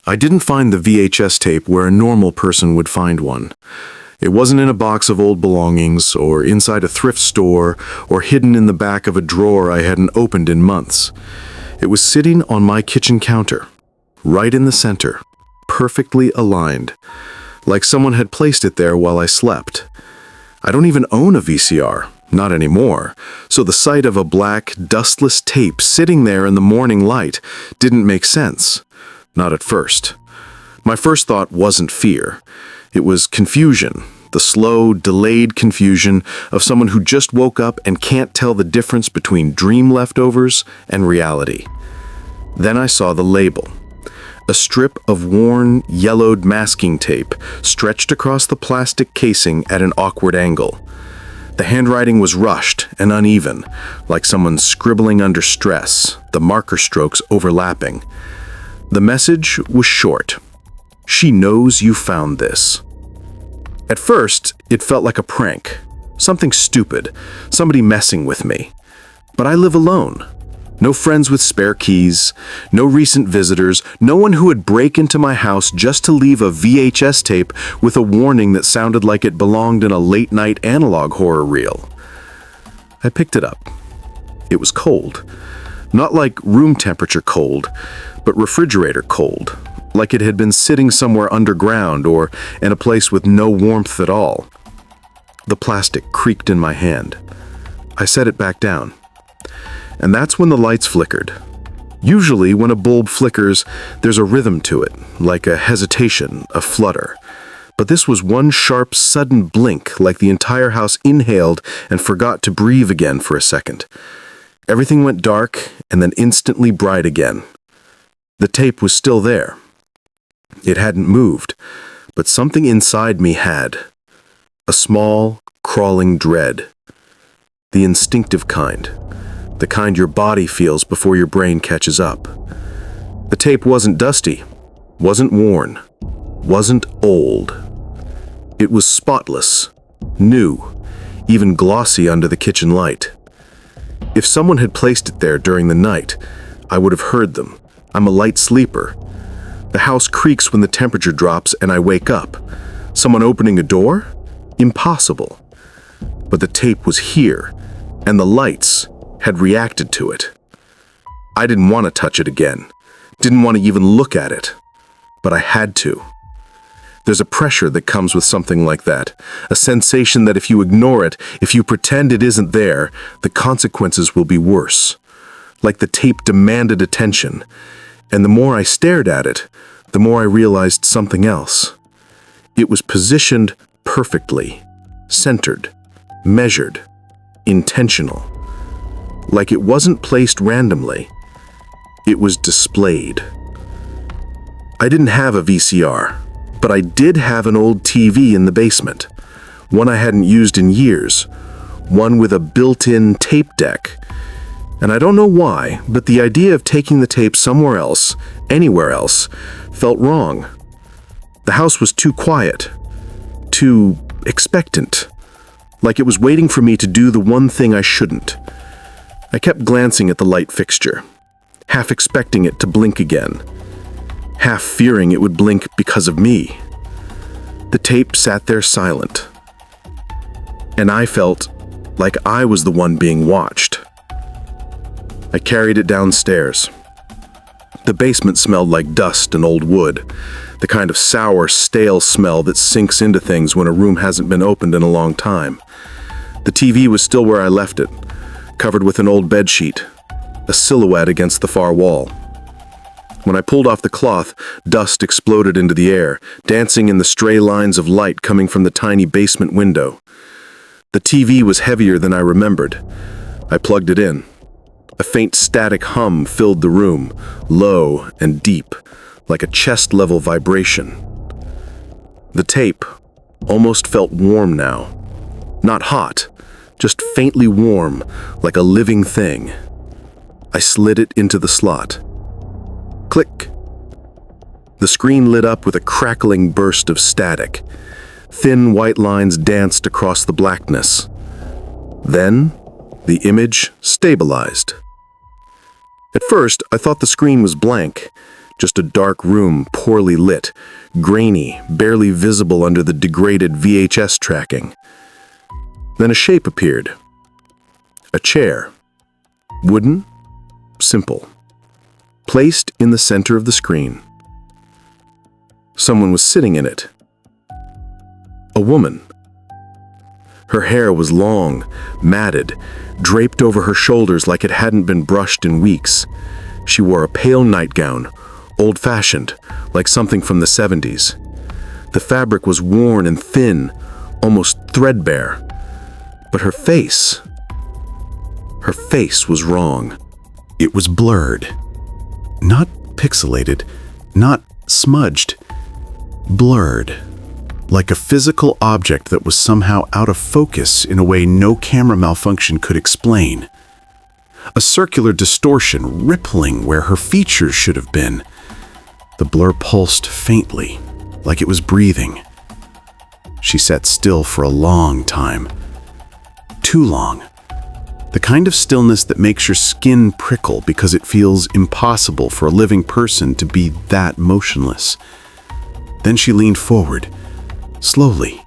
I didn't find the VHS tape where a normal person would find one. It wasn't in a box of old belongings, or inside a thrift store, or hidden in the back of a drawer I hadn't opened in months. It was sitting on my kitchen counter, right in the center, perfectly aligned, like someone had placed it there while I slept. I don't even own a VCR, not anymore, so the sight of a black, dustless tape sitting there in the morning light didn't make sense. Not at first. My first thought wasn't fear. It was confusion, the slow, delayed confusion of someone who just woke up and can't tell the difference between dream leftovers and reality. Then I saw the label. A strip of worn, yellowed masking tape stretched across the plastic casing at an awkward angle. The handwriting was rushed and uneven, like someone scribbling under stress, the marker strokes overlapping. The message was short. She knows you found this. At first, it felt like a prank, something stupid, somebody messing with me. But I live alone. No friends with spare keys, no recent visitors, no one who would break into my house just to leave a VHS tape with a warning that sounded like it belonged in a late-night analog horror reel. I picked it up. It was cold. Not like room temperature cold, but refrigerator cold, like it had been sitting somewhere underground or in a place with no warmth at all. The plastic creaked in my hand. I set it back down. And that's when the lights flickered. Usually, when a bulb flickers, there's a rhythm to it, like a hesitation, a flutter. But this was one sharp, sudden blink, like the entire house inhaled and forgot to breathe again for a second. Everything went dark and then instantly bright again. The tape was still there. It hadn't moved, but something inside me had. A small, crawling dread. The instinctive kind. The kind your body feels before your brain catches up. The tape wasn't dusty, wasn't worn, wasn't old. It was spotless, new, even glossy under the kitchen light. If someone had placed it there during the night, I would have heard them. I'm a light sleeper. The house creaks when the temperature drops and I wake up. Someone opening a door? Impossible. But the tape was here, and the lights had reacted to it. I didn't want to touch it again. Didn't want to even look at it. But I had to. There's a pressure that comes with something like that, a sensation that if you ignore it, if you pretend it isn't there, the consequences will be worse. Like the tape demanded attention, and the more I stared at it, the more I realized something else. It was positioned perfectly, centered, measured, intentional. Like it wasn't placed randomly. It was displayed. I didn't have a VCR. But I did have an old TV in the basement, one I hadn't used in years, one with a built-in tape deck. And I don't know why, but the idea of taking the tape somewhere else, anywhere else, felt wrong. The house was too quiet, too expectant, like it was waiting for me to do the one thing I shouldn't. I kept glancing at the light fixture, half expecting it to blink again, half fearing it would blink because of me. The tape sat there silent, and I felt like I was the one being watched. I carried it downstairs. The basement smelled like dust and old wood, the kind of sour, stale smell that sinks into things when a room hasn't been opened in a long time. The TV was still where I left it, covered with an old bedsheet, a silhouette against the far wall. When I pulled off the cloth, dust exploded into the air, dancing in the stray lines of light coming from the tiny basement window. The TV was heavier than I remembered. I plugged it in. A faint static hum filled the room, low and deep, like a chest-level vibration. The tape almost felt warm now. Not hot, just faintly warm, like a living thing. I slid it into the slot. Click. The screen lit up with a crackling burst of static. Thin white lines danced across the blackness. Then, the image stabilized. At first, I thought the screen was blank, Just a dark room, poorly lit, grainy, barely visible under the degraded VHS tracking. Then a shape appeared. A chair. Wooden, simple. Placed in the center of the screen. Someone was sitting in it. A woman. Her hair was long, matted, draped over her shoulders like it hadn't been brushed in weeks. She wore a pale nightgown, old-fashioned, like something from the 70s. The fabric was worn and thin, almost threadbare. But her face was wrong. It was blurred. Not pixelated, not smudged. Blurred. Like a physical object that was somehow out of focus in a way no camera malfunction could explain. A circular distortion rippling where her features should have been. The blur pulsed faintly, like it was breathing. She sat still for a long time. Too long. The kind of stillness that makes your skin prickle because it feels impossible for a living person to be that motionless. Then she leaned forward, slowly,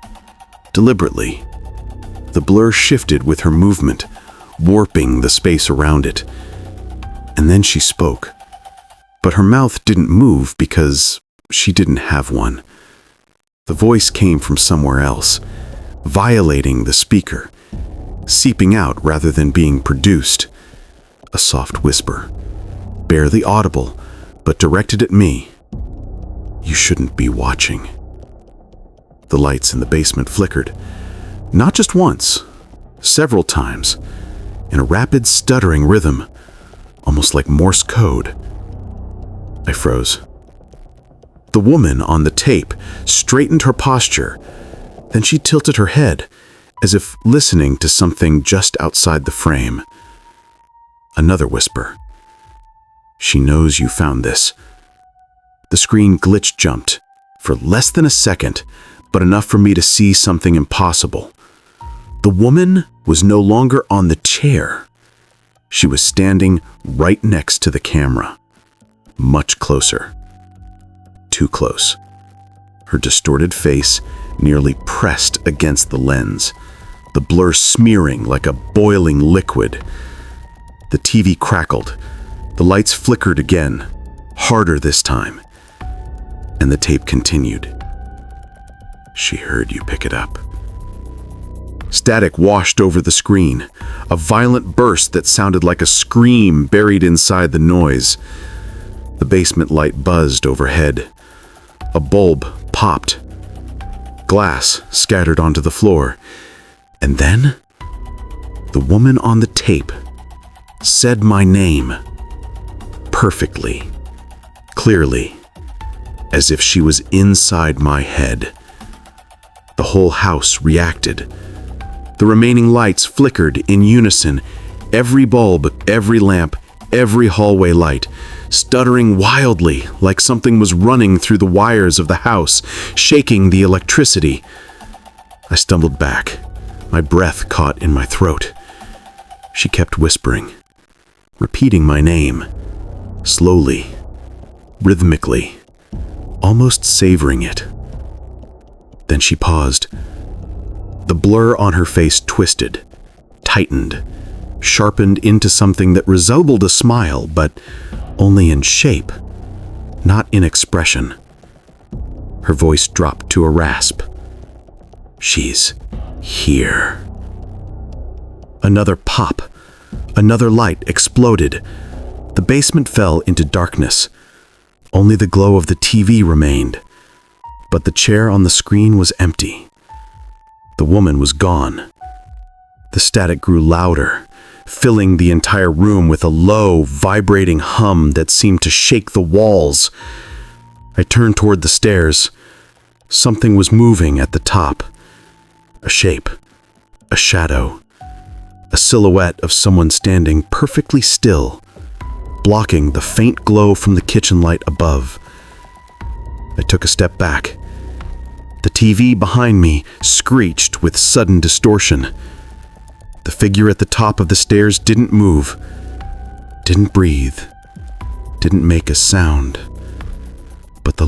deliberately. The blur shifted with her movement, warping the space around it. And then she spoke. But her mouth didn't move because she didn't have one. The voice came from somewhere else, violating the speaker, seeping out rather than being produced. A soft whisper, barely audible, but directed at me. You shouldn't be watching. The lights in the basement flickered, not just once, several times, in a rapid stuttering rhythm, almost like Morse code. I froze. The woman on the tape straightened her posture. Then she tilted her head, as if listening to something just outside the frame. Another whisper. She knows you found this. The screen glitch jumped, for less than a second, but enough for me to see something impossible. The woman was no longer on the chair. She was standing right next to the camera. Much closer. Too close. Her distorted face nearly pressed against the lens, the blur smearing like a boiling liquid. The TV crackled. The lights flickered again, harder this time. And the tape continued. She heard you pick it up. Static washed over the screen, a violent burst that sounded like a scream buried inside the noise. The basement light buzzed overhead. A bulb popped. Glass scattered onto the floor. And then, the woman on the tape said my name. Perfectly. Clearly. As if she was inside my head. The whole house reacted. The remaining lights flickered in unison. Every bulb, every lamp, every hallway light, stuttering wildly like something was running through the wires of the house, shaking the electricity. I stumbled back, my breath caught in my throat. She kept whispering, repeating my name, slowly, rhythmically, almost savoring it. Then she paused. The blur on her face twisted, tightened, sharpened into something that resembled a smile, but only in shape, not in expression. Her voice dropped to a rasp. She's here. Another pop. Another light exploded. The basement fell into darkness. Only the glow of the TV remained. But the chair on the screen was empty. The woman was gone. The static grew louder, filling the entire room with a low, vibrating hum that seemed to shake the walls. I turned toward the stairs. Something was moving at the top. A shape, a shadow, a silhouette of someone standing perfectly still, blocking the faint glow from the kitchen light above. I took a step back. The TV behind me screeched with sudden distortion. The figure at the top of the stairs didn't move, didn't breathe, didn't make a sound. But the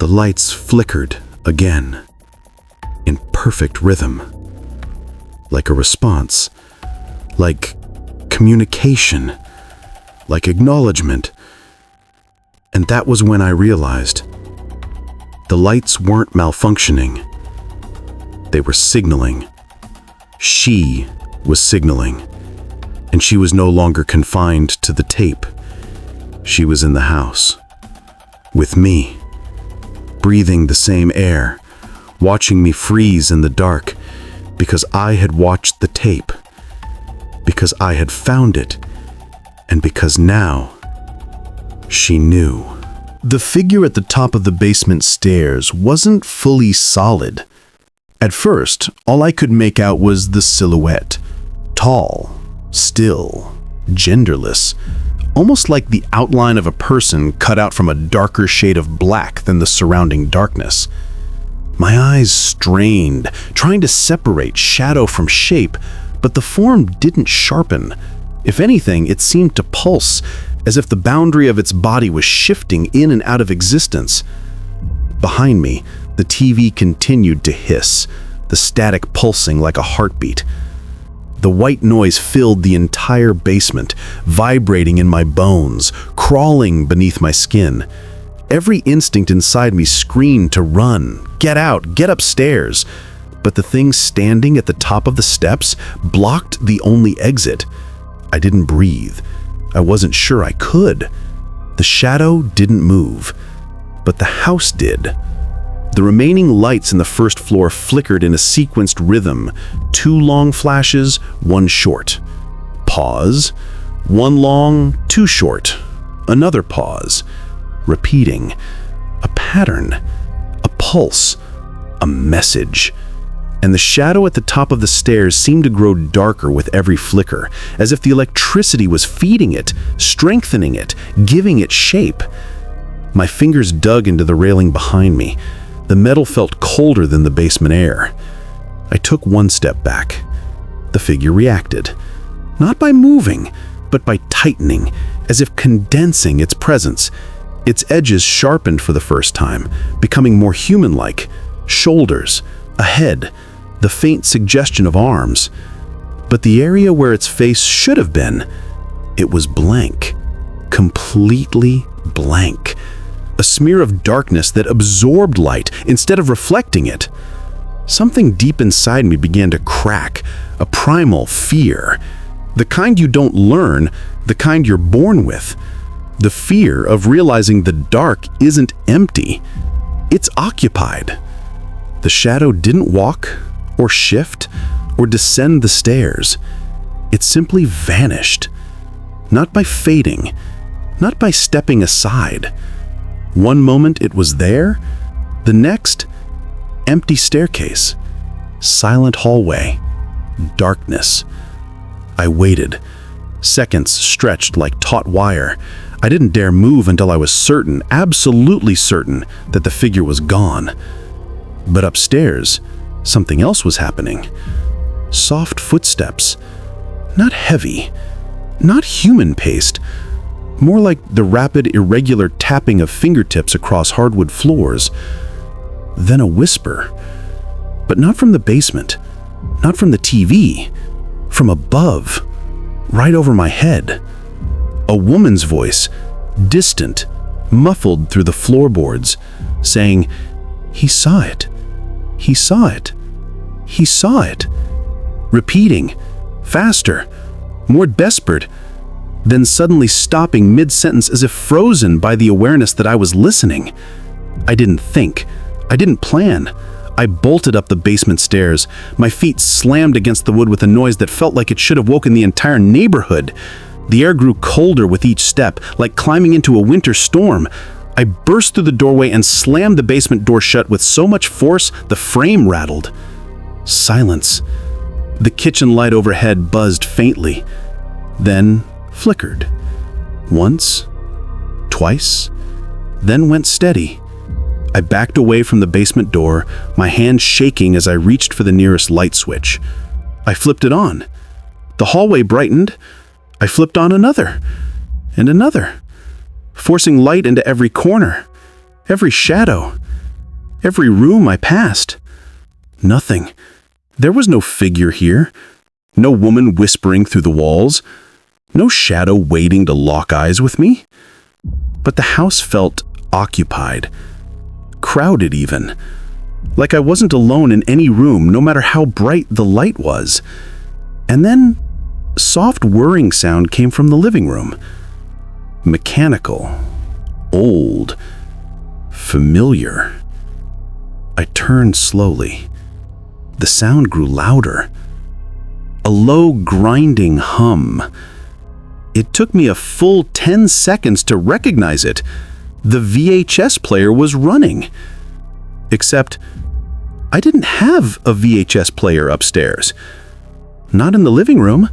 lights flickered again, in perfect rhythm, like a response, like communication, like acknowledgement. And that was when I realized the lights weren't malfunctioning. They were signaling. She was signaling, and she was no longer confined to the tape. She was in the house, with me, breathing the same air, watching me freeze in the dark, because I had watched the tape, because I had found it, and because now she knew. The figure at the top of the basement stairs wasn't fully solid. At first, all I could make out was the silhouette. Tall, still, genderless, almost like the outline of a person cut out from a darker shade of black than the surrounding darkness. My eyes strained, trying to separate shadow from shape, but the form didn't sharpen. If anything, it seemed to pulse, as if the boundary of its body was shifting in and out of existence. Behind me, the TV continued to hiss, the static pulsing like a heartbeat. The white noise filled the entire basement, vibrating in my bones, crawling beneath my skin. Every instinct inside me screamed to run, get out, get upstairs. But the thing standing at the top of the steps blocked the only exit. I didn't breathe. I wasn't sure I could. The shadow didn't move, but the house did. The remaining lights in the first floor flickered in a sequenced rhythm. 2 long flashes, 1 short. Pause. 1 long, 2 short. Another pause. Repeating. A pattern. A pulse. A message. And the shadow at the top of the stairs seemed to grow darker with every flicker, as if the electricity was feeding it, strengthening it, giving it shape. My fingers dug into the railing behind me. The metal felt colder than the basement air. I took 1 step back. The figure reacted, not by moving, but by tightening, as if condensing its presence. Its edges sharpened for the first time, becoming more human-like. Shoulders, a head, the faint suggestion of arms. But the area where its face should have been, it was blank. Completely blank. A smear of darkness that absorbed light instead of reflecting it. Something deep inside me began to crack, a primal fear. The kind you don't learn, the kind you're born with. The fear of realizing the dark isn't empty. It's occupied. The shadow didn't walk, or shift, or descend the stairs. It simply vanished. Not by fading, not by stepping aside. One moment it was there, the next, empty staircase, silent hallway, darkness. I waited. Seconds stretched like taut wire. I didn't dare move until I was certain, absolutely certain, that the figure was gone. But upstairs, something else was happening. Soft footsteps. Not heavy, not human-paced, more like the rapid, irregular tapping of fingertips across hardwood floors. Then a whisper. But not from the basement, not from the TV, from above, right over my head. A woman's voice, distant, muffled through the floorboards, saying, "He saw it. He saw it. He saw it." Repeating, faster, more desperate, then suddenly stopping mid-sentence as if frozen by the awareness that I was listening. I didn't think. I didn't plan. I bolted up the basement stairs. My feet slammed against the wood with a noise that felt like it should have woken the entire neighborhood. The air grew colder with each step, like climbing into a winter storm. I burst through the doorway and slammed the basement door shut with so much force the frame rattled. Silence. The kitchen light overhead buzzed faintly, then flickered. Once, twice, then went steady. I backed away from the basement door, my hand shaking as I reached for the nearest light switch. I flipped it on. The hallway brightened. I flipped on another, and another. forcing light into every corner, every shadow, every room I passed. Nothing. There was no figure here, no woman whispering through the walls, no shadow waiting to lock eyes with me. But the house felt occupied, crowded even, like I wasn't alone in any room, no matter how bright the light was. And then, soft whirring sound came from the living room. Mechanical, old, familiar. I turned slowly. The sound grew louder. A low, grinding hum. It took me a full 10 seconds to recognize it. The VHS player was running. Except, I didn't have a VHS player upstairs. Not in the living room.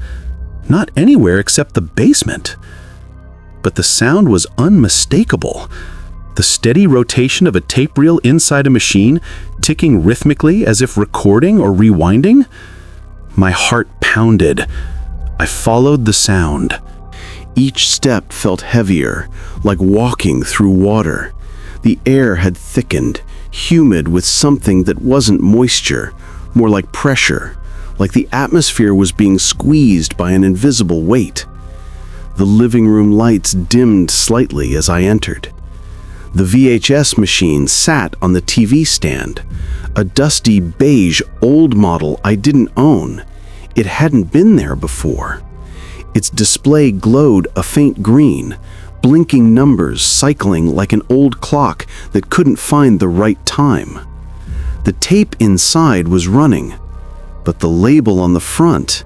Not anywhere except the basement. But the sound was unmistakable. The steady rotation of a tape reel inside a machine, ticking rhythmically as if recording or rewinding. My heart pounded. I followed the sound. Each step felt heavier, like walking through water. The air had thickened, humid with something that wasn't moisture, more like pressure, like the atmosphere was being squeezed by an invisible weight. The living room lights dimmed slightly as I entered. The VHS machine sat on the TV stand, a dusty beige old model I didn't own. It hadn't been there before. Its display glowed a faint green, blinking numbers cycling like an old clock that couldn't find the right time. The tape inside was running, but the label on the front,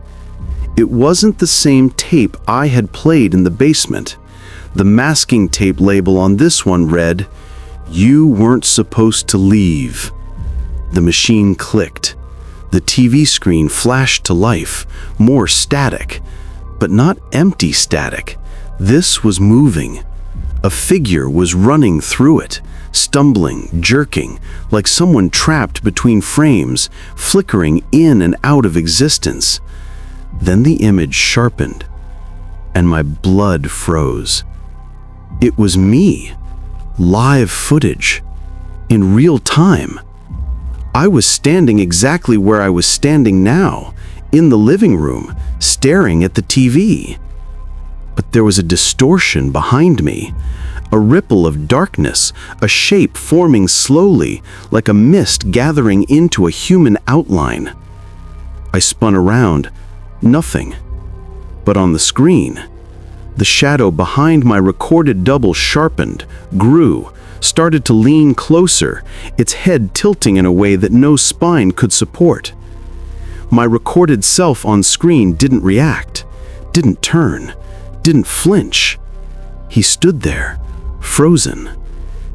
it wasn't the same tape I had played in the basement. The masking tape label on this one read, "You weren't supposed to leave." The machine clicked. The TV screen flashed to life, more static, but not empty static. This was moving. A figure was running through it, stumbling, jerking, like someone trapped between frames, flickering in and out of existence. Then the image sharpened, and my blood froze. It was me, live footage, in real time. I was standing exactly where I was standing now, in the living room, staring at the TV. But there was a distortion behind me, a ripple of darkness, a shape forming slowly, like a mist gathering into a human outline. I spun around, nothing. But on the screen, the shadow behind my recorded double sharpened, grew, started to lean closer, its head tilting in a way that no spine could support. My recorded self on screen didn't react, didn't turn, didn't flinch. He stood there, frozen,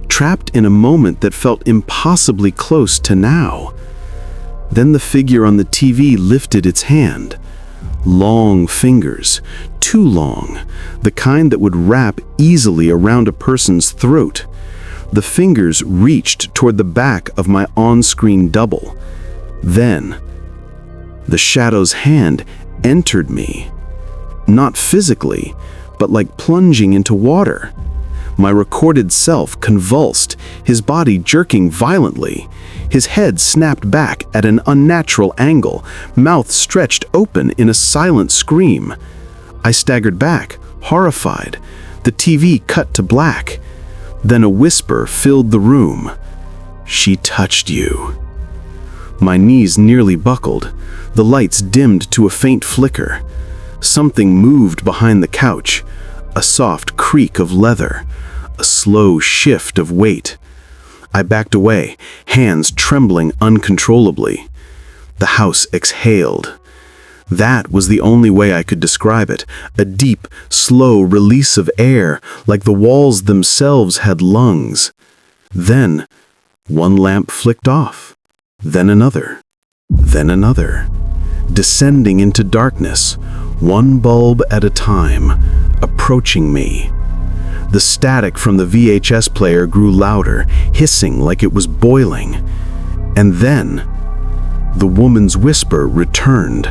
trapped in a moment that felt impossibly close to now. Then the figure on the TV lifted its hand. Long fingers, too long, the kind that would wrap easily around a person's throat. The fingers reached toward the back of my on-screen double. Then, the shadow's hand entered me. Not physically, but like plunging into water. My recorded self convulsed, his body jerking violently. His head snapped back at an unnatural angle, mouth stretched open in a silent scream. I staggered back, horrified. The TV cut to black. Then a whisper filled the room. "She touched you." My knees nearly buckled. The lights dimmed to a faint flicker. Something moved behind the couch, a soft creak of leather, a slow shift of weight. I backed away, hands trembling uncontrollably. The house exhaled. That was the only way I could describe it, a deep, slow release of air, like the walls themselves had lungs. Then, one lamp flicked off, then another, descending into darkness, one bulb at a time, approaching me. The static from the VHS player grew louder, hissing like it was boiling. And then, the woman's whisper returned.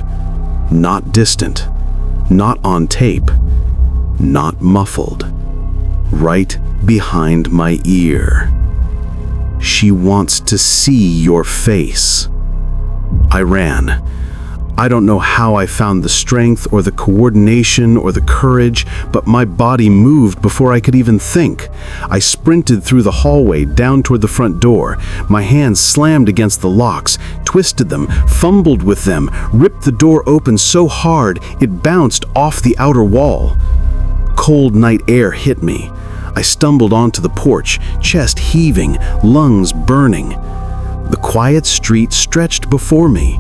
Not distant, not on tape, not muffled. right behind my ear. She wants to see your face. I ran. I don't know how I found the strength or the coordination or the courage, but my body moved before I could even think. I sprinted through the hallway down toward the front door. My hands slammed against the locks, twisted them, fumbled with them, ripped the door open so hard it bounced off the outer wall. Cold night air hit me. I stumbled onto the porch, chest heaving, lungs burning. The quiet street stretched before me.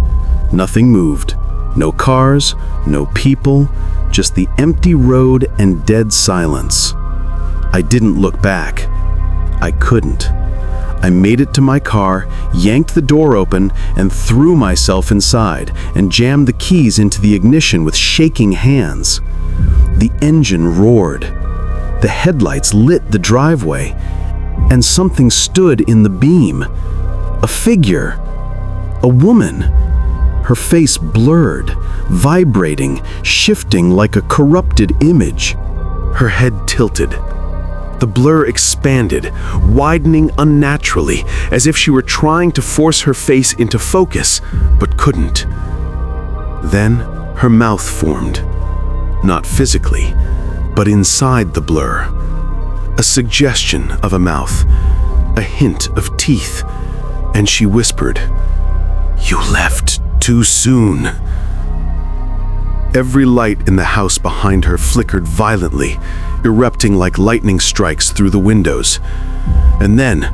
Nothing moved. No cars, no people, just the empty road and dead silence. I didn't look back. I couldn't. I made it to my car, yanked the door open, and threw myself inside, and jammed the keys into the ignition with shaking hands. The engine roared. The headlights lit the driveway, and something stood in the beam. A figure. A woman. Her face blurred, vibrating, shifting like a corrupted image. Her head tilted. The blur expanded, widening unnaturally, as if she were trying to force her face into focus, but couldn't. Then her mouth formed. Not physically, but inside the blur. A suggestion of a mouth, a hint of teeth, and she whispered, "You left too soon." Every light in the house behind her flickered violently, erupting like lightning strikes through the windows. And then,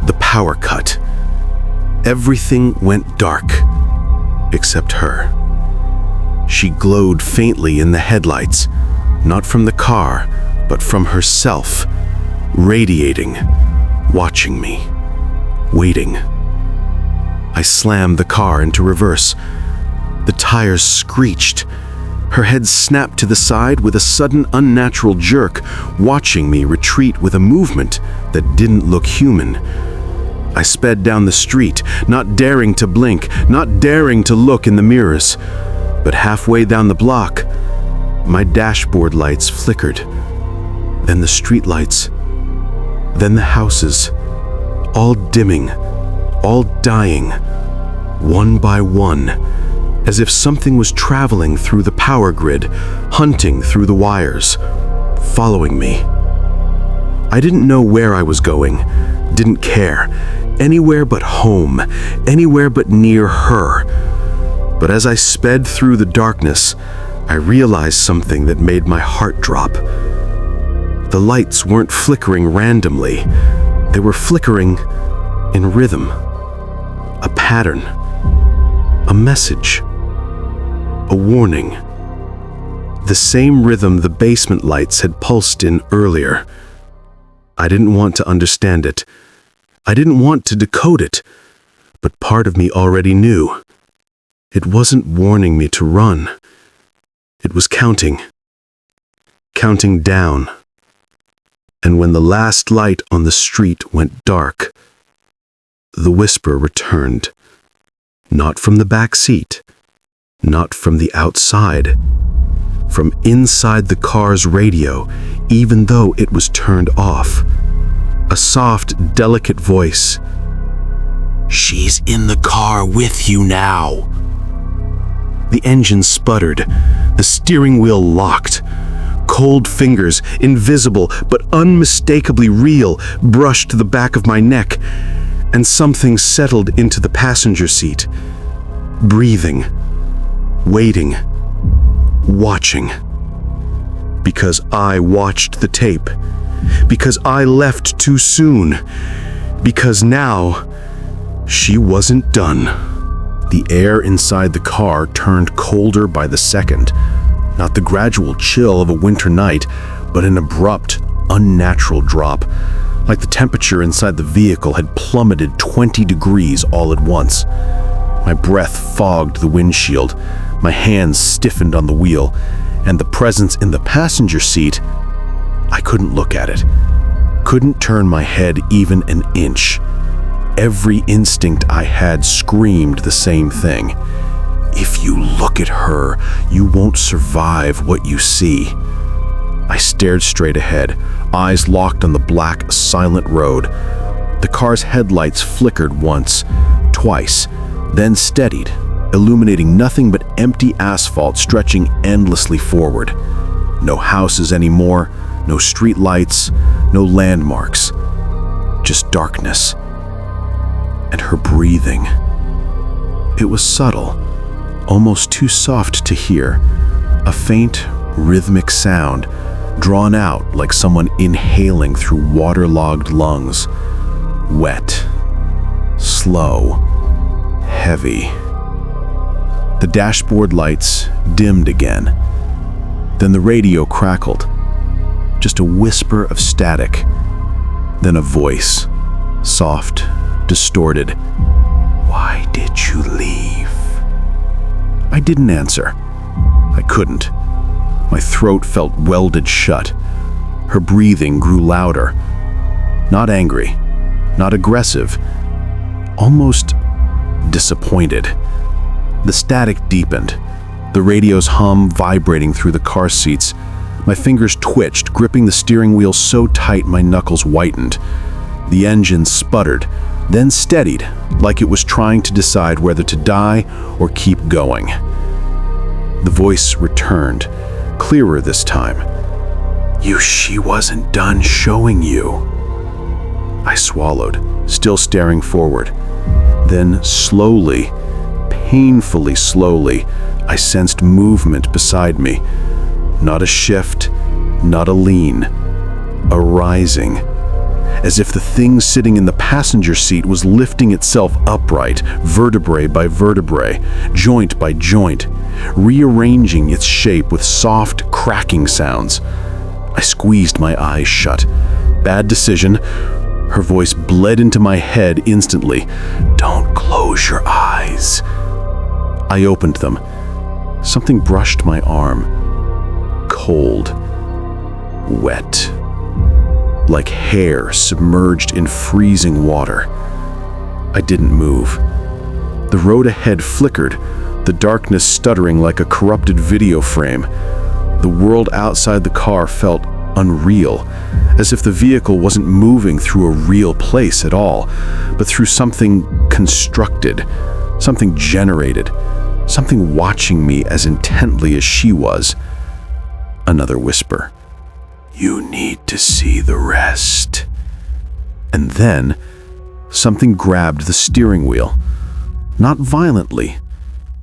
the power cut. Everything went dark, except her. She glowed faintly in the headlights, not from the car, but from herself, radiating, watching me, waiting. I slammed the car into reverse. The tires screeched. Her head snapped to the side with a sudden unnatural jerk, watching me retreat with a movement that didn't look human. I sped down the street, not daring to blink, not daring to look in the mirrors. But halfway down the block, my dashboard lights flickered. Then the street lights. Then the houses, all dimming, all dying, one by one, as if something was traveling through the power grid, hunting through the wires, following me. I didn't know where I was going, didn't care, anywhere but home, anywhere but near her. But as I sped through the darkness, I realized something that made my heart drop. The lights weren't flickering randomly, they were flickering in rhythm. A pattern, a message, a warning. The same rhythm the basement lights had pulsed in earlier. I didn't want to understand it. I didn't want to decode it, but part of me already knew. It wasn't warning me to run. It was counting down. And when the last light on the street went dark, the whisper returned. Not from the back seat, not from the outside, from inside the car's radio, even though it was turned off. A soft, delicate voice. "She's in the car with you now." The engine sputtered, the steering wheel locked. Cold fingers, invisible but unmistakably real, brushed the back of my neck, and something settled into the passenger seat. Breathing, waiting, watching. Because I watched the tape. Because I left too soon. Because now, she wasn't done. The air inside the car turned colder by the second. Not the gradual chill of a winter night, but an abrupt, unnatural drop. Like the temperature inside the vehicle had plummeted 20 degrees all at once. My breath fogged the windshield. My hands stiffened on the wheel. And the presence in the passenger seat, I couldn't look at it. Couldn't turn my head even an inch. Every instinct I had screamed the same thing. If you look at her, you won't survive what you see. I stared straight ahead, eyes locked on the black, silent road. The car's headlights flickered once, twice, then steadied, illuminating nothing but empty asphalt stretching endlessly forward. No houses anymore, no street lights, no landmarks. Just darkness. And her breathing. It was subtle, almost too soft to hear. A faint, rhythmic sound, drawn out like someone inhaling through waterlogged lungs. Wet, slow, heavy. The dashboard lights dimmed again. Then the radio crackled. Just a whisper of static. Then a voice, soft, distorted. "Why did you leave?" I didn't answer. I couldn't. My throat felt welded shut. Her breathing grew louder. Not angry, not aggressive, almost disappointed. The static deepened, the radio's hum vibrating through the car seats. My fingers twitched, gripping the steering wheel so tight my knuckles whitened. The engine sputtered, then steadied, like it was trying to decide whether to die or keep going. The voice returned, clearer this time. She wasn't done showing you." I swallowed, still staring forward. Then slowly, painfully slowly, I sensed movement beside me. Not a shift, not a lean, a rising. As if the thing sitting in the passenger seat was lifting itself upright, vertebrae by vertebrae, joint by joint, rearranging its shape with soft, cracking sounds. I squeezed my eyes shut. Bad decision. Her voice bled into my head instantly. "Don't close your eyes." I opened them. Something brushed my arm. Cold. Wet. Like hair submerged in freezing water. I didn't move. The road ahead flickered, the darkness stuttering like a corrupted video frame. The world outside the car felt unreal, as if the vehicle wasn't moving through a real place at all, but through something constructed, something generated, something watching me as intently as she was. Another whisper. "You need to see the rest." And then, something grabbed the steering wheel. Not violently,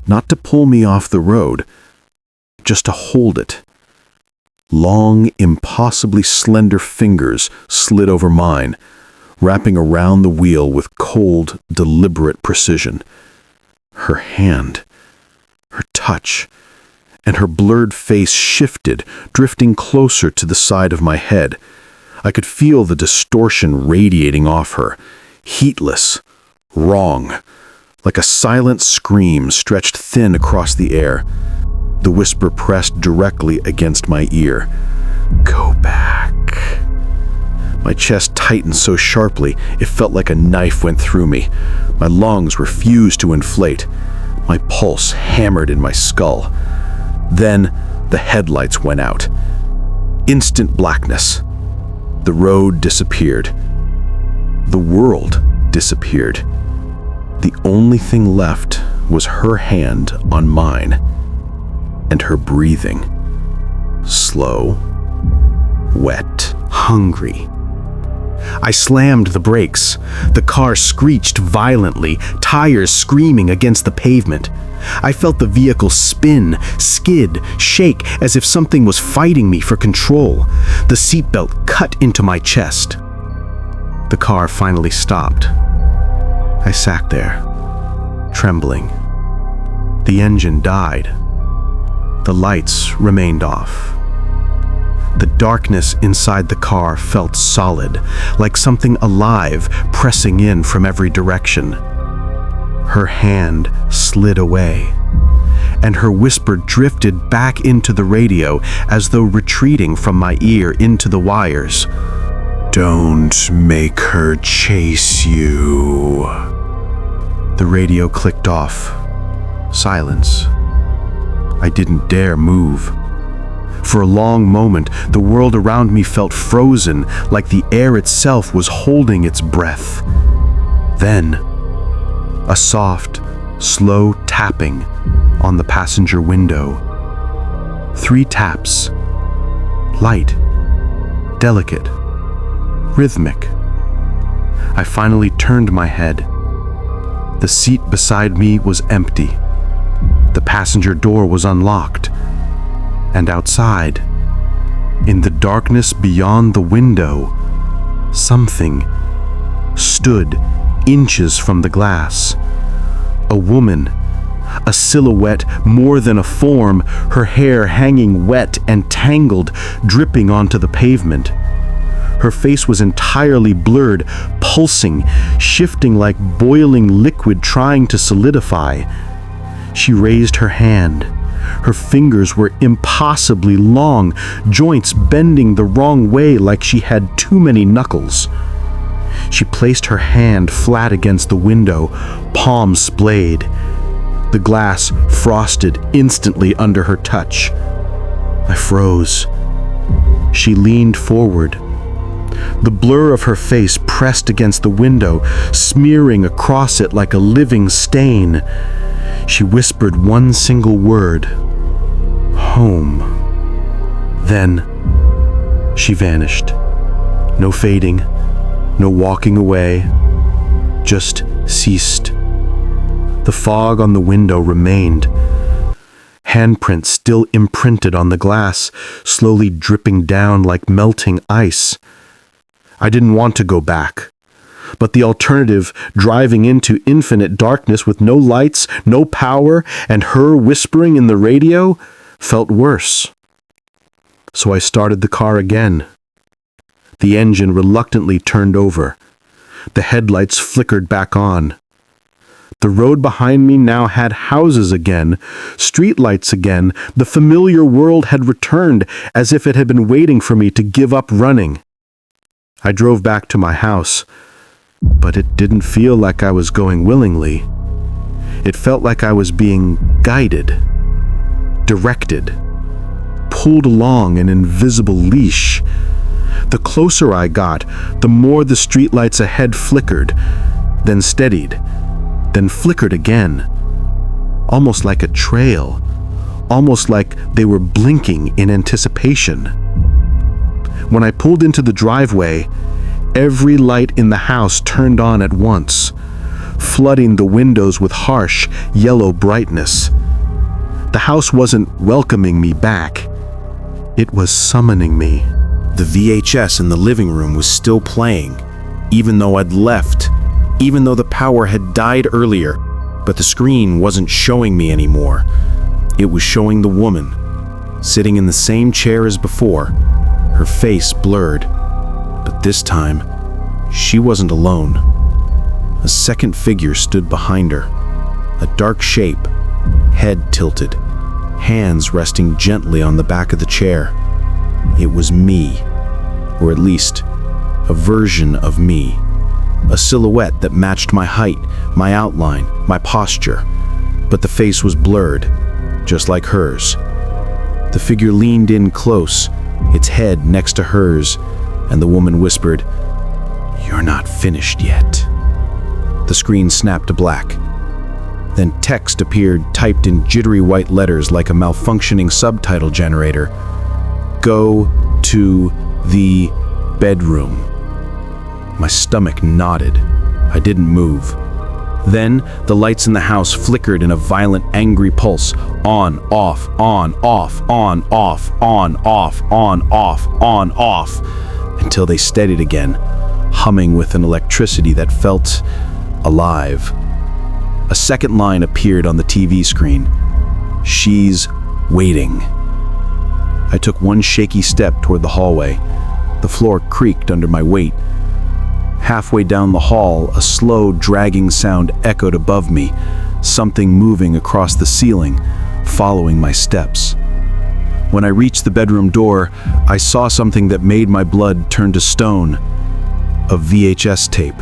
not to pull me off the road, just to hold it. Long, impossibly slender fingers slid over mine, wrapping around the wheel with cold, deliberate precision. Her hand, her touch, and her blurred face shifted, drifting closer to the side of my head. I could feel the distortion radiating off her, heatless, wrong, like a silent scream stretched thin across the air. The whisper pressed directly against my ear. "Go back." My chest tightened so sharply, it felt like a knife went through me. My lungs refused to inflate. My pulse hammered in my skull. Then, the headlights went out. Instant blackness. The road disappeared. The world disappeared. The only thing left was her hand on mine. And her breathing. Slow, wet, hungry. I slammed the brakes. The car screeched violently, tires screaming against the pavement. I felt the vehicle spin, skid, shake as if something was fighting me for control. The seatbelt cut into my chest. The car finally stopped. I sat there, trembling. The engine died. The lights remained off. The darkness inside the car felt solid, like something alive pressing in from every direction. Her hand slid away, and her whisper drifted back into the radio as though retreating from my ear into the wires. "Don't make her chase you." The radio clicked off. Silence. I didn't dare move. For a long moment, the world around me felt frozen, like the air itself was holding its breath. Then, a soft, slow tapping on the passenger window. 3 taps. Light, delicate, rhythmic. I finally turned my head. The seat beside me was empty. The passenger door was unlocked. And outside, in the darkness beyond the window, something stood inches from the glass. A woman, a silhouette more than a form, her hair hanging wet and tangled, dripping onto the pavement. Her face was entirely blurred, pulsing, shifting like boiling liquid trying to solidify. She raised her hand. Her fingers were impossibly long, joints bending the wrong way like she had too many knuckles. She placed her hand flat against the window, palm splayed. The glass frosted instantly under her touch. I froze. She leaned forward. The blur of her face pressed against the window, smearing across it like a living stain. She whispered one single word. Home. Then, she vanished. No fading, no walking away, just ceased. The fog on the window remained. Handprints still imprinted on the glass, slowly dripping down like melting ice. I didn't want to go back. But the alternative, driving into infinite darkness with no lights, no power, and her whispering in the radio, felt worse. So I started the car again. The engine reluctantly turned over. The headlights flickered back on. The road behind me now had houses again, streetlights again. The familiar world had returned, as if it had been waiting for me to give up running. I drove back to my house. But it didn't feel like I was going willingly. It felt like I was being guided, directed, pulled along an invisible leash. The closer I got, the more the streetlights ahead flickered, then steadied, then flickered again. Almost like a trail, almost like they were blinking in anticipation. When I pulled into the driveway, every light in the house turned on at once, flooding the windows with harsh, yellow brightness. The house wasn't welcoming me back. It was summoning me. The VHS in the living room was still playing, even though I'd left, even though the power had died earlier, but the screen wasn't showing me anymore. It was showing the woman, sitting in the same chair as before, her face blurred. But this time, she wasn't alone. A second figure stood behind her, a dark shape, head tilted, hands resting gently on the back of the chair. It was me, or at least a version of me, a silhouette that matched my height, my outline, my posture, but the face was blurred, just like hers. The figure leaned in close, its head next to hers, and the woman whispered, "You're not finished yet." The screen snapped to black. Then text appeared, typed in jittery white letters like a malfunctioning subtitle generator. "Go to the bedroom." My stomach knotted. I didn't move. Then the lights in the house flickered in a violent, angry pulse. On, off, on, off, on, off, on, off, on, off, on, off, until they steadied again, humming with an electricity that felt alive. A second line appeared on the TV screen. "She's waiting." I took one shaky step toward the hallway. The floor creaked under my weight. Halfway down the hall, a slow, dragging sound echoed above me, something moving across the ceiling, following my steps. When I reached the bedroom door, I saw something that made my blood turn to stone. A VHS tape,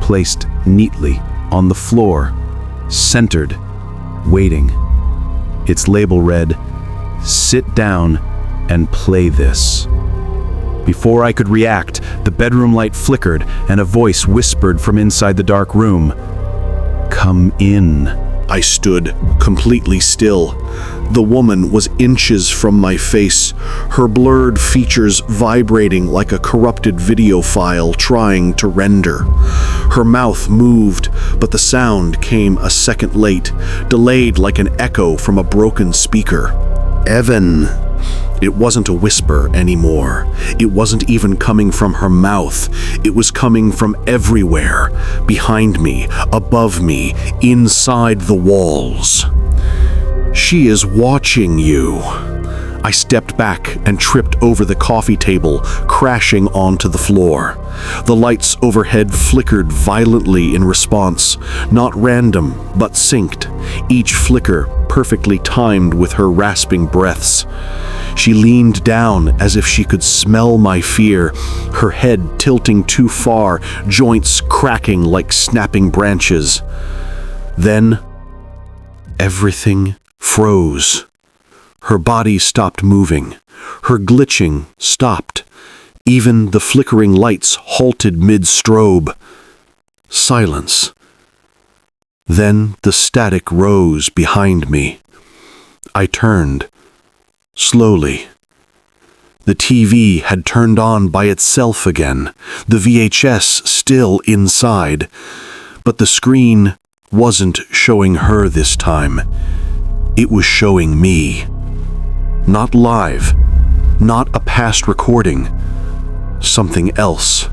placed neatly on the floor, centered, waiting. Its label read, "Sit down and play this. Before I could react, the bedroom light flickered and a voice whispered from inside the dark room, "Come in." I stood completely still. The woman was inches from my face, her blurred features vibrating like a corrupted video file trying to render. Her mouth moved, but the sound came a second late, delayed like an echo from a broken speaker. "Evan." It wasn't a whisper anymore. It wasn't even coming from her mouth. It was coming from everywhere, behind me, above me, inside the walls. "She is watching you." I stepped back and tripped over the coffee table, crashing onto the floor. The lights overhead flickered violently in response, not random, but synced, each flicker perfectly timed with her rasping breaths. She leaned down as if she could smell my fear, her head tilting too far, joints cracking like snapping branches. Then, everything froze. Her body stopped moving. Her glitching stopped. Even the flickering lights halted mid-strobe. Silence. Then the static rose behind me. I turned. Slowly. The TV had turned on by itself again, the VHS still inside. But the screen wasn't showing her this time. It was showing me. Not live, not a past recording. Something else.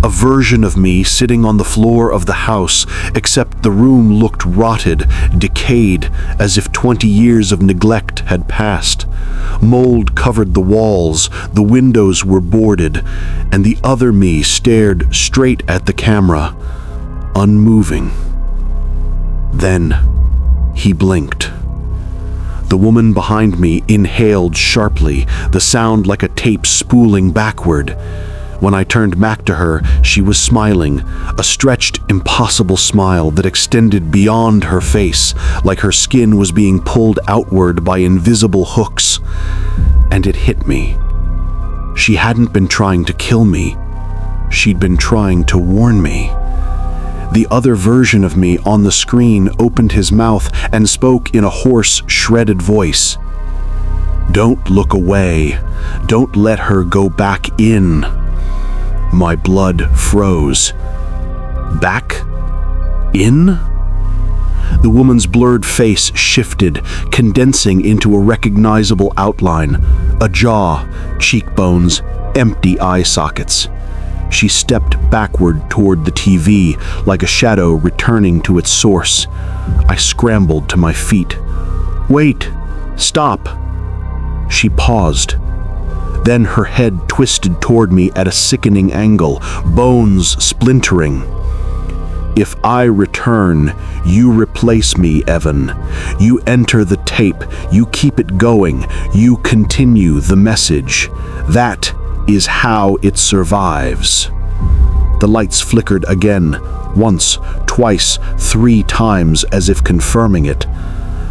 A version of me sitting on the floor of the house, except the room looked rotted, decayed, as if 20 years of neglect had passed. Mold covered the walls, the windows were boarded, and the other me stared straight at the camera, unmoving. Then, he blinked. The woman behind me inhaled sharply, the sound like a tape spooling backward. When I turned back to her, she was smiling, a stretched, impossible smile that extended beyond her face, like her skin was being pulled outward by invisible hooks. And it hit me. She hadn't been trying to kill me. She'd been trying to warn me. The other version of me on the screen opened his mouth and spoke in a hoarse, shredded voice. "Don't look away. Don't let her go back in." My blood froze. Back? In? The woman's blurred face shifted, condensing into a recognizable outline. A jaw, cheekbones, empty eye sockets. She stepped backward toward the TV, like a shadow returning to its source. I scrambled to my feet. "Wait! Stop!" She paused. Then her head twisted toward me at a sickening angle, bones splintering. "If I return, you replace me, Evan. You enter the tape, you keep it going, you continue the message. That is how it survives." The lights flickered again, once, twice, 3 times, as if confirming it.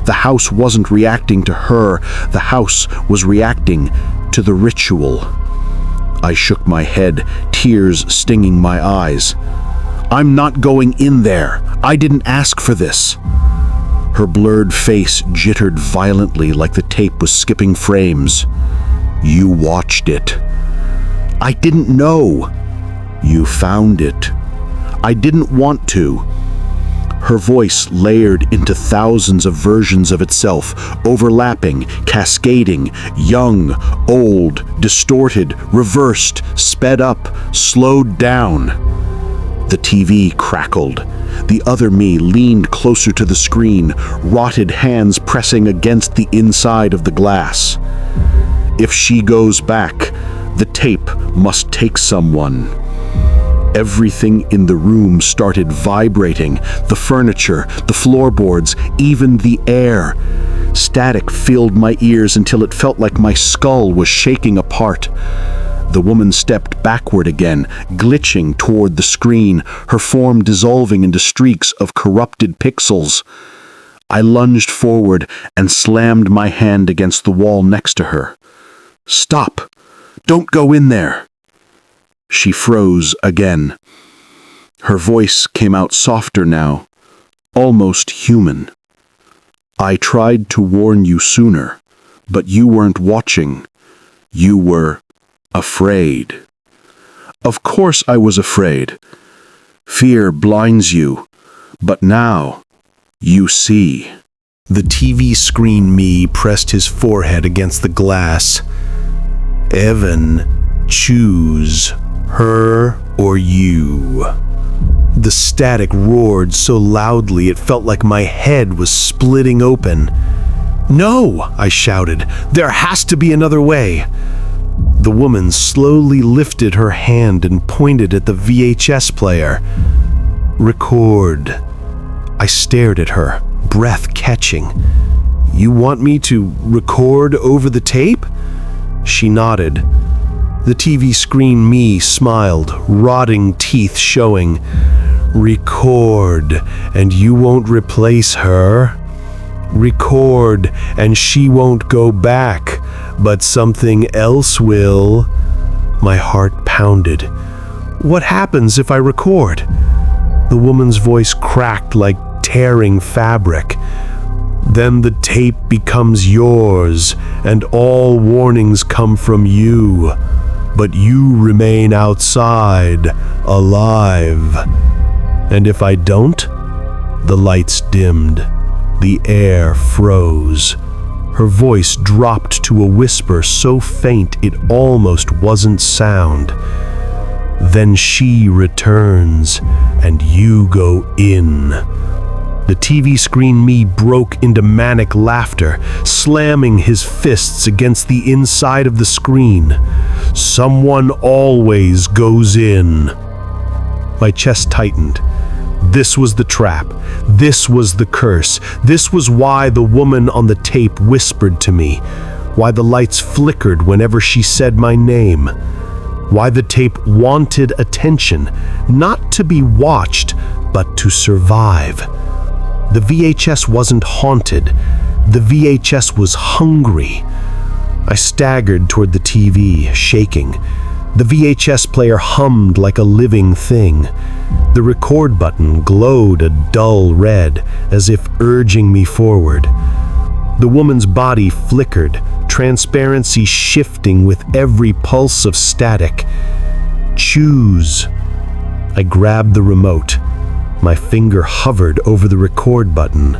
The house wasn't reacting to her, the house was reacting to the ritual. I shook my head, tears stinging my eyes. "I'm not going in there. I didn't ask for this." Her blurred face jittered violently like the tape was skipping frames. "You watched it." "I didn't know." "You found it." "I didn't want to." Her voice layered into thousands of versions of itself, overlapping, cascading, young, old, distorted, reversed, sped up, slowed down. The TV crackled. The other me leaned closer to the screen, rotted hands pressing against the inside of the glass. If she goes back, the tape must take someone. Everything in the room started vibrating, the furniture, the floorboards, even the air. Static filled my ears until it felt like my skull was shaking apart. The woman stepped backward again, glitching toward the screen, her form dissolving into streaks of corrupted pixels. I lunged forward and slammed my hand against the wall next to her. Stop! Don't go in there! She froze again. Her voice came out softer now, almost human. I tried to warn you sooner, but you weren't watching. You were afraid. Of course I was afraid. Fear blinds you, but now you see. The TV screen me pressed his forehead against the glass. Evan, choose her or you. The static roared so loudly it felt like my head was splitting open. No, I shouted. There has to be another way. The woman slowly lifted her hand and pointed at the VHS player. Record. I stared at her, breath catching. You want me to record over the tape? She nodded. The TV screen me smiled, rotting teeth showing. Record, and you won't replace her. Record, and she won't go back, but something else will. My heart pounded. What happens if I record? The woman's voice cracked like tearing fabric. Then the tape becomes yours, and all warnings come from you. But you remain outside, alive. And if I don't? The lights dimmed. The air froze. Her voice dropped to a whisper so faint it almost wasn't sound. Then she returns, and you go in. The TV screen me broke into manic laughter, slamming his fists against the inside of the screen. Someone always goes in. My chest tightened. This was the trap. This was the curse. This was why the woman on the tape whispered to me. Why the lights flickered whenever she said my name. Why the tape wanted attention, not to be watched, but to survive. The VHS wasn't haunted. The VHS was hungry. I staggered toward the TV, shaking. The VHS player hummed like a living thing. The record button glowed a dull red, as if urging me forward. The woman's body flickered, transparency shifting with every pulse of static. Choose. I grabbed the remote. My finger hovered over the record button.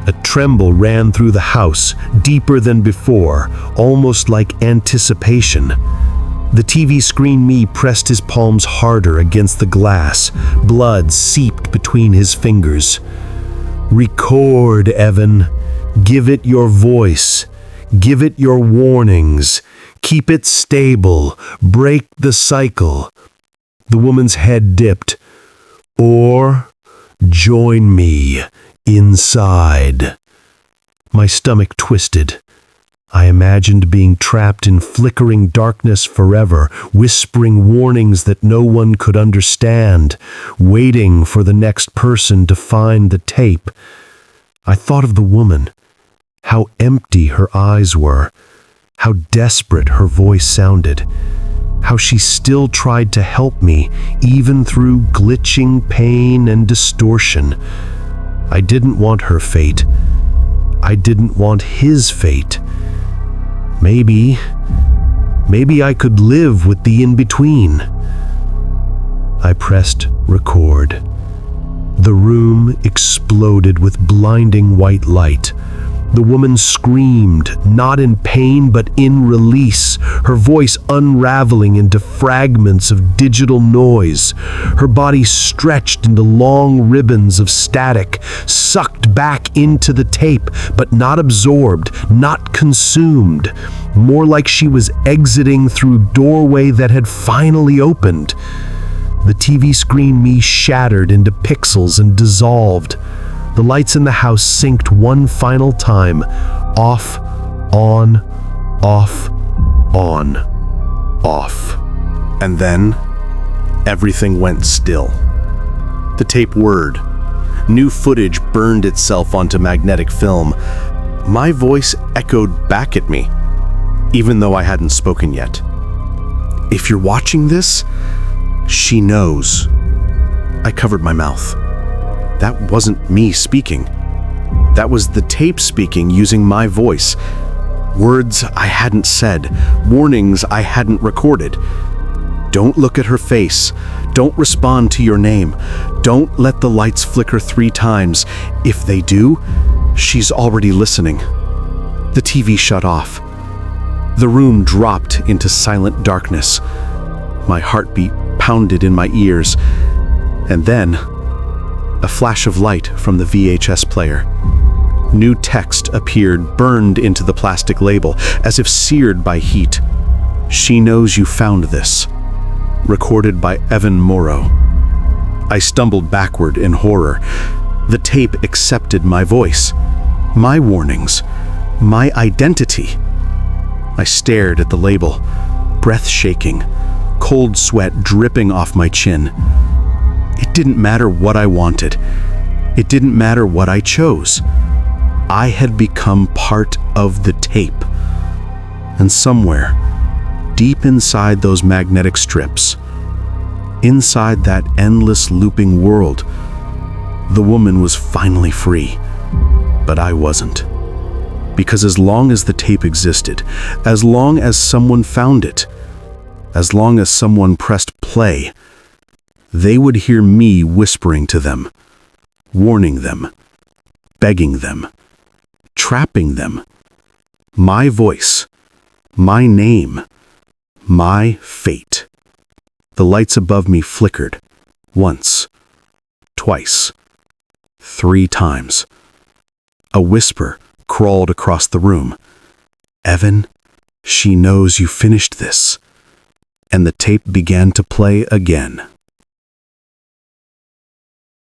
A tremble ran through the house, deeper than before, almost like anticipation. The TV screen me pressed his palms harder against the glass. Blood seeped between his fingers. Record, Evan. Give it your voice. Give it your warnings. Keep it stable. Break the cycle. The woman's head dipped. Or join me inside. My stomach twisted. I imagined being trapped in flickering darkness forever, whispering warnings that no one could understand, waiting for the next person to find the tape. I thought of the woman, how empty her eyes were, how desperate her voice sounded, how she still tried to help me, even through glitching pain and distortion. I didn't want her fate. I didn't want his fate. Maybe I could live with the in-between. I pressed record. The room exploded with blinding white light. The woman screamed, not in pain but in release, her voice unraveling into fragments of digital noise. Her body stretched into long ribbons of static, sucked back into the tape, but not absorbed, not consumed. More like she was exiting through a doorway that had finally opened. The TV screen me shattered into pixels and dissolved. The lights in the house synced one final time. Off, on, off, on, off. And then, everything went still. The tape whirred. New footage burned itself onto magnetic film. My voice echoed back at me. even though I hadn't spoken yet. "If you're watching this, she knows." I covered my mouth. That wasn't me speaking. That was the tape speaking using my voice. Words I hadn't said, warnings I hadn't recorded. "Don't look at her face. Don't respond to your name. Don't let the lights flicker 3 times. If they do, she's already listening." The TV shut off. The room dropped into silent darkness. My heartbeat pounded in my ears. And then, a flash of light from the VHS player. New text appeared, burned into the plastic label, as if seared by heat. "She knows you found this." Recorded by Evan Morrow. I stumbled backward in horror. The tape accepted my voice, my warnings, my identity. I stared at the label, breath shaking, cold sweat dripping off my chin. It didn't matter what I wanted. It didn't matter what I chose. I had become part of the tape. And somewhere, deep inside those magnetic strips, inside that endless looping world, the woman was finally free. But I wasn't. Because as long as the tape existed, as long as someone found it, as long as someone pressed play, they would hear me whispering to them, warning them, begging them, trapping them. My voice, my name, my fate. The lights above me flickered. Once, twice, 3 times. A whisper crawled across the room. "Evan, she knows you finished this." And the tape began to play again.